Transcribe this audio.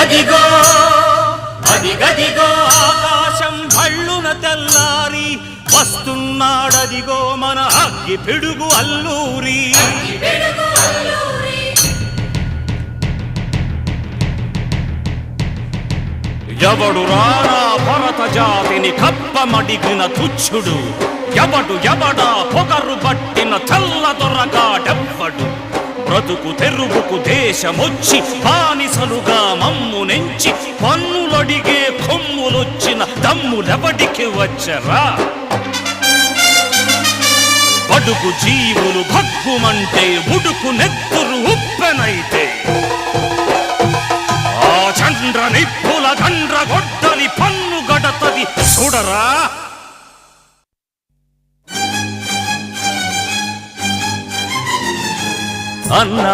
అదిగదిగో అదిగదిగో ఆకాశం భళ్ళున తెల్లారి వస్తున్నాడదిగో మన అగ్గి పిడుగు అల్లూరి. ఎవడు రానా భరత జాతిని కప్పమడిగిన తుచ్చుడు, ఎవడా పొగరు పట్టిన తెల్ల దొరగాడెవ్వడు. బ్రతుకు తెరుగుకు దేశమొచ్చి బానిసలుగా మమ్ము నెంచి పన్నులడిగే కొమ్ములొచ్చిన దమ్ములెవడికి వచ్చరా? బడుగు జీవులు భగ్గుమంటే ఉడుకు నెత్తురు ఉప్పెనైతే ఆ చంద్ర నిప్పుల గండ్రగొడ్డలి పన్ను గడతది చూడరా. అన్నా